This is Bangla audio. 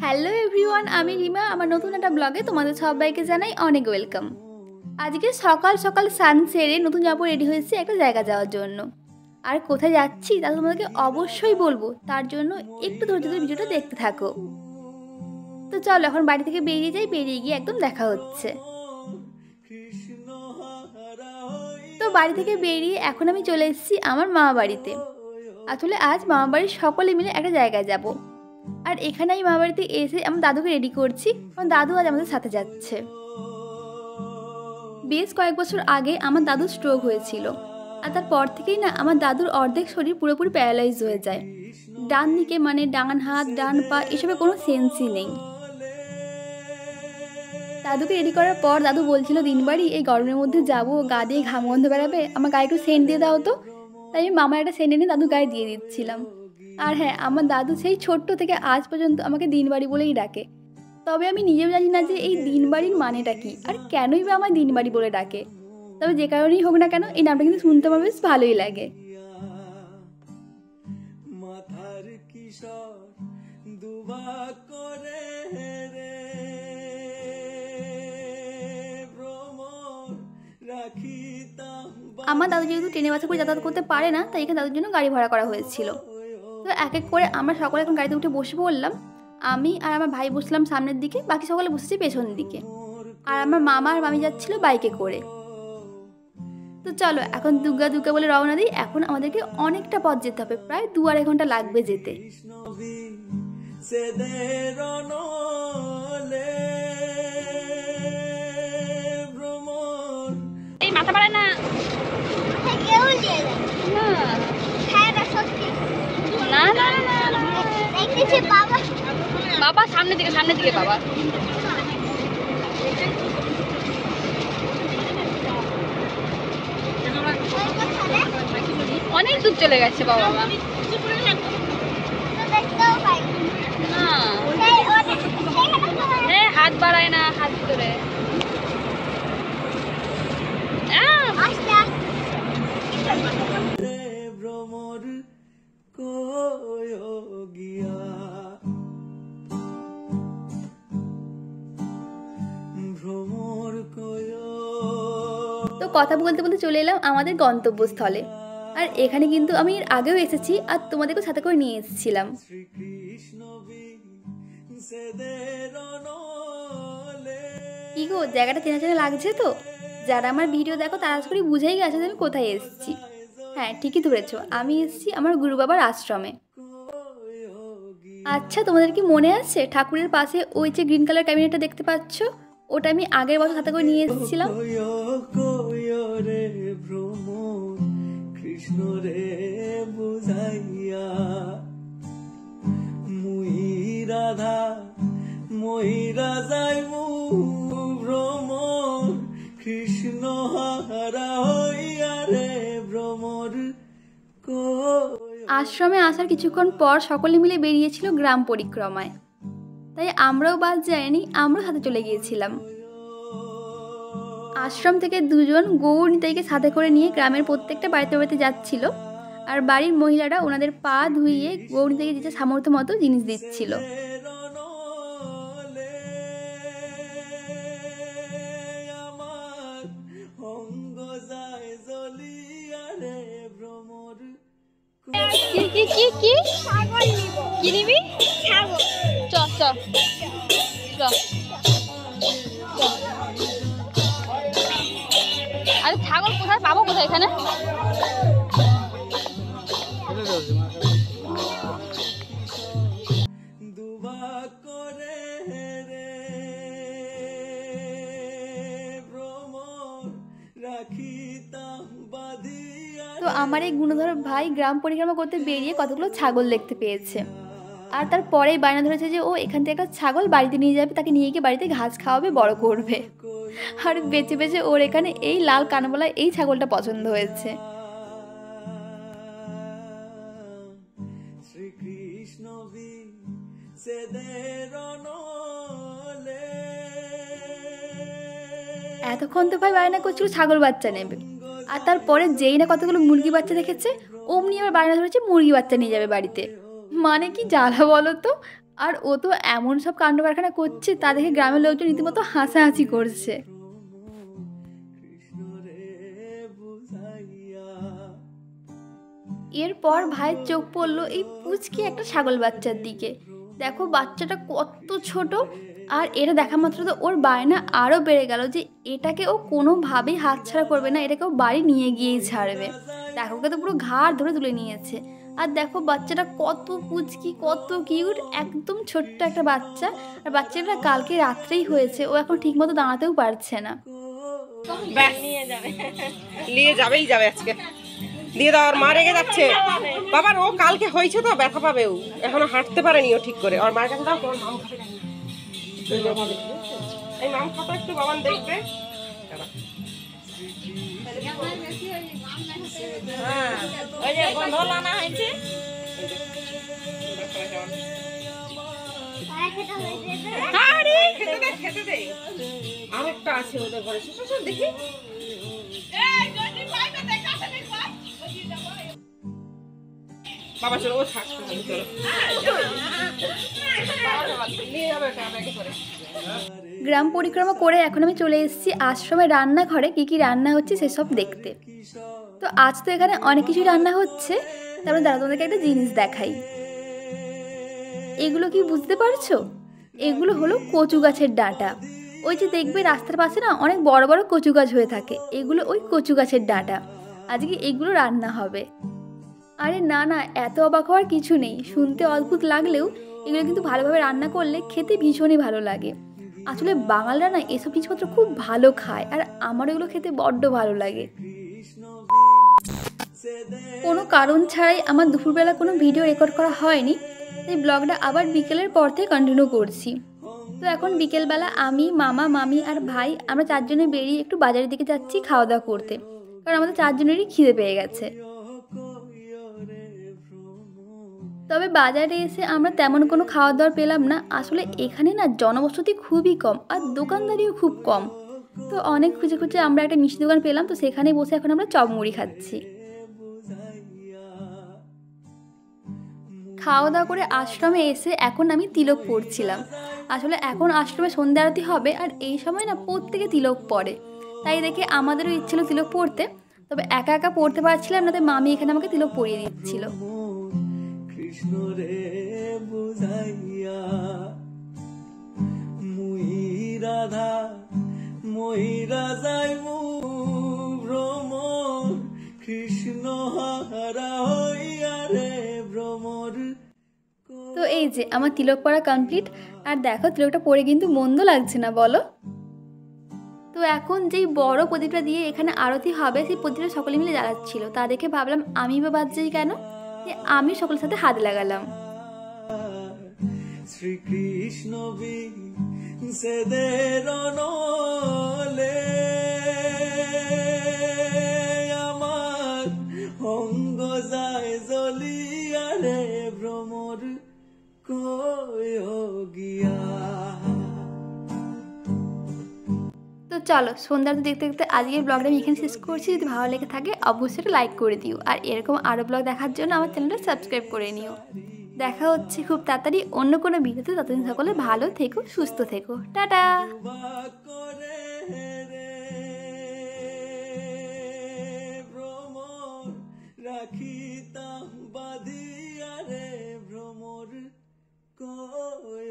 হ্যালো এভরিওয়ান, আমি রিমা। আমার নতুন একটা ব্লগে তোমাদের সবাইকে জানাই অনেক ওয়েলকাম। আজকে সকাল সকাল স্নান সেরে নতুন জামা রেডি হয়েছি একটা জায়গা যাওয়ার জন্য। আর কোথায় যাচ্ছি তা তোমাদেরকে অবশ্যই বলবো, তার জন্য একটু ধৈর্য ধরে ভিডিওটা দেখতে থাকো। তো চলো এখন বাড়ি থেকে বেরিয়ে যাই, বেরিয়ে গিয়ে একদম দেখা হচ্ছে। তো বাড়ি থেকে বেরিয়ে এখন আমি চলে এসেছি আমার মামা বাড়িতে। আসলে আজ মামা বাড়ির সকলে মিলে একটা জায়গায় যাব। আর এখানে আমি মামা বাড়িতে এসে আমার দাদুকে রেডি করছি, কারণ দাদু আজ আমাদের সাথে যাচ্ছে। বেশ কয়েক বছর আগে আমার দাদুর স্ট্রোক হয়েছিল, আর তারপর থেকেই না আমার দাদুর অর্ধেক শরীর পুরোপুরি প্যারালাইজ হয়ে যায়। ডান দিকে মানে ডান হাত ডান পা এসবে কোনো সেন্সই নেই। দাদুকে রেডি করার পর দাদু বলছিল দিনবাড়ি এই গরমের মধ্যে যাবো, গা দিয়ে ঘাম গন্ধ বেরাবে, আমার গায়ে একটু সেন্ট দিয়ে দাও তো। তাই আমি মামার একটা সেন্ট এনে দাদু গায়ে দিয়ে দিচ্ছিলাম। আর হ্যাঁ, আমার দাদু সেই ছোট্ট থেকে আজ পর্যন্ত আমাকে দিনবাড়ি বলেই ডাকে। তবে আমি নিজেও জানি না যে এই দিনবাড়ির মানেটা কি, আর কেনই বা আমার দিনবাড়ি বলে ডাকে। তবে যে কারণেই হোক না কেন, এই নামটা কিন্তু শুনতে আমার বেশ ভালোই লাগে। আমার দাদু যেহেতু ট্রেনে বাসে করে যাতায়াত করতে পারে না, তাই এখানে দাদুর জন্য গাড়ি ভাড়া করা হয়েছিল। তো এক এক করে আমরা সকলে এখন গাড়িতে উঠে বসে পড়লাম। আমি আর আমার ভাই বসলাম সামনের দিকে, বাকি সকলে বসেছি পেছন দিকে। আর আমার মামা আর মামি যাচ্ছিল বাইকে করে। তো চলো এখন দুর্গা দুর্গা বলে রওনা দিই। এখন আমাদেরকে অনেকটা পথ যেতে হবে, প্রায় 2-2.5 ঘন্টা লাগবে যেতে। এই মাথা পারে না, না না না বাবা, সামনের দিকে সামনের দিকে বাবা। অনেক দূর চলে গেছে বাবা মা। হাত বাড়ায় না, হাত ধরে তো কথা বলতে বলতে চলে এলাম আমাদের গন্তব্যস্থলে। আর এখানে কিন্তু আমি এর আগেও এসেছি, আর তোমাদেরকেও সাথে করে নিয়ে এসেছিলাম। কি গো, জায়গাটা চেনা চেনা লাগছে তো? যারা আমার ভিডিও দেখো তারা আশা করি বুঝেই গেছে যে আমি কোথায় এসেছি। হ্যাঁ, ঠিকই ধরেছো, আমি এসেছি আমার গুরু বাবার আশ্রমে। আচ্ছা, তোমাদের কি মনে আছে ঠাকুরের পাশে ওই যে গ্রিন কালার ক্যাবিনেটটা দেখতে পাচ্ছ? ওটা আমি আগের বছর সাথে করে নিয়ে এসেছিলাম। কৃষ্ণ রে বুঝাইয়া মুই রাধা মহিরা যাইমু ভ্রমর, কৃষ্ণ হারা হইয়া রে ভ্রমর। আশ্রমে আসার কিছুক্ষণ পর সকলে মিলে বেরিয়েছিল গ্রাম পরিক্রমায়। তাই আমরাও বাদ যাইনি, আমরাও সাথে চলে গিয়েছিলাম। আশ্রম থেকে দুজন গৌর নিতাইকে সাথে করে নিয়ে গ্রামের প্রত্যেকটা বাড়িতে বাড়িতে যাচ্ছিল। আর বাড়ির মহিলারা ওনাদের পা ধুইয়ে গৌর নিতাইকে যেটা সামর্থ্য মতো জিনিস দিচ্ছিল। কি নিবি? চ চ চ। আরে ছাগল কোথায় পাবো, কোথায় এখানে? তো আমার এই গুণধর ভাই গ্রাম পরিক্রমা করতে বেরিয়ে কতগুলো ছাগল দেখতে পেয়েছে। আর তারপরেই বায়না ধরেছে যে ও এখান থেকে একটা ছাগল বাড়িতে নিয়ে যাবে, তাকে নিয়ে গিয়ে বাড়িতে ঘাস খাওয়াবে, বড় করবে। আর বেঁচে বেঁচে ওর এখানে এই লাল কানবলা এই ছাগলটা পছন্দ হয়েছে। এতক্ষণ তো ভাই বায়না করছিল ছাগল বাচ্চা নেবে, আর তারপরে যেই না কতগুলো মুরগি বাচ্চা দেখেছে অমনি আবার বায়না ধরেছে মুরগি বাচ্চা নিয়ে যাবে বাড়িতে। মানে কি জ্বালা বলো তো। আর ও তো এমন সব কাণ্ড কারখানা করছে তা দেখে গ্রামের লোকজন রীতিমতো হাসাহাসি করছে। এরপর ভাইয়ের চোখ পড়লো এই পুচকি একটা ছাগল বাচ্চার দিকে। দেখো বাচ্চাটা কত ছোট, আর এটা দেখা মাত্র তো ওর বায়না আরও বেড়ে গেল যে এটাকে ও কোনোভাবেই হাতছাড়া করবে না, এটাকে ও বাড়ি নিয়ে গিয়েই ছাড়বে। দেখো ওকে তো পুরো ঘাড় ধরে তুলে নিয়েছে। আর দেখো বাচ্চাটা কত পুচকি, কত কিউট, একদম ছোট্ট একটা বাচ্চা। আর বাচ্চাটা কালকে রাত্রেই হয়েছে, ও এখন ঠিকমতো দাঁড়াতেও পারছে না। নিয়ে যাবেই যাবে আজকে, দিয়ে দাও। আর মা রেগে যাচ্ছে, বাবার ও কালকে হয়েছে তো ব্যথা পাবে, ও এখনো হাঁটতে পারেনি ও ঠিক করে। ওর মার কাছে দাও, তোমার মাম খাবে, এই মাম খাতো একটু, বাবান দেখবে। আরেকটা আছে ওদের ঘরে, দেখি বাবা চলো, ও থাক, চলো নিয়ে যাবে করে। গ্রাম পরিক্রমা করে এখন আমি চলে এসেছি আশ্রমের রান্নাঘরে কী কী রান্না হচ্ছে সেসব দেখতে। তো আজ তো এখানে অনেক কিছুই রান্না হচ্ছে, তারপরে দাদা তোমাদেরকে একটা জিনিস দেখাই। এগুলো কি বুঝতে পারছো? এগুলো হলো কচু গাছের ডাঁটা। ওই যে দেখবে রাস্তার পাশে না অনেক বড় বড় কচু গাছ হয়ে থাকে, এগুলো ওই কচু গাছের ডাঁটা। আজকে এগুলো রান্না হবে। আরে না না, এত অবাক হওয়ার কিছু নেই। শুনতে অদ্ভুত লাগলেও এগুলো কিন্তু ভালোভাবে রান্না করলে খেতে ভীষণই ভালো লাগে। আসলে বাঙালরা না এসব জিনিসপত্র খুব ভালো খায়, আর আমার এগুলো খেতে বড্ড ভালো লাগে। কোনো কারণ ছাড়াই আমার দুপুরবেলা কোনো ভিডিও রেকর্ড করা হয়নি, তাই ব্লগটা আবার বিকেলের পর থেকে কন্টিনিউ করছি। তো এখন বিকেলবেলা আমি, মামা, মামি আর ভাই আমরা চারজনে বেরিয়ে একটু বাজারের দিকে যাচ্ছি খাওয়া দাওয়া করতে, কারণ আমাদের চারজনেরই খিদে পেয়ে গেছে। তবে বাজারে এসে আমরা তেমন কোনো খাওয়া দাওয়ার পেলাম না। আসলে এখানে না জনবসতি খুবই কম, আর দোকানদারিও খুব কম। তো অনেক খুঁজে খুঁজে আমরা একটা মিষ্টি দোকান পেলাম, তো সেখানে বসে এখন আমরা চপ মুড়ি খাচ্ছি। খাওয়া দাওয়া করে আশ্রমে এসে এখন আমি তিলক পড়ছিলাম। আসলে এখন আশ্রমে সন্ধ্যা আরতি হবে, আর এই সময় না প্রত্যেকে তিলক পড়ে, তাই দেখে আমাদেরও ইচ্ছে ছিল তিলক পড়তে। তবে একা একা পড়তে পারছিলাম না, তাই মামি এখানে আমাকে তিলক পরিয়ে দিচ্ছিল। কৃষ্ণ রে বুঝাইয়া মুই রাধা মহিরা যাইমু ভ্রমর, কৃষ্ণ হারা হইয়া রে ভ্রমর। তো এই যে আমার তিলক পড়া কমপ্লিট। আর দেখো তিলকটা পরে কিন্তু মন্দ লাগছে না, বলো? তো এখন যেই বড় প্রদীপটা দিয়ে এখানে আরতি হবে, সেই প্রদীপটা সকলে মিলে জ্বালাচ্ছিল। তা দেখে ভাবলাম আমি বা বাদ যাই কেন, আমি সকলের সাথে হাত লাগালাম। শ্রীকৃষ্ণ আমার অঙ্গ যায় জ্বলিয়া রে ভ্রমর কই গিয়া। তো চলো সন্ধ্যাটা দেখতে দেখতে আজকের ব্লগটা আমি এখানে শেষ করছি। যদি ভালো লেগে থাকে অবশ্যই লাইক করে দিও, আর এরকম আরও ব্লগ দেখার জন্য আমার চ্যানেলটা সাবস্ক্রাইব করে নিও। দেখা হচ্ছে খুব তাড়াতাড়ি অন্য কোনো ভিডিওতে। ততদিন সকলে ভালো থেকো, সুস্থ থেকো, টাটা। রাখিতাম বাঁধিয়া রে ভ্রমর কয়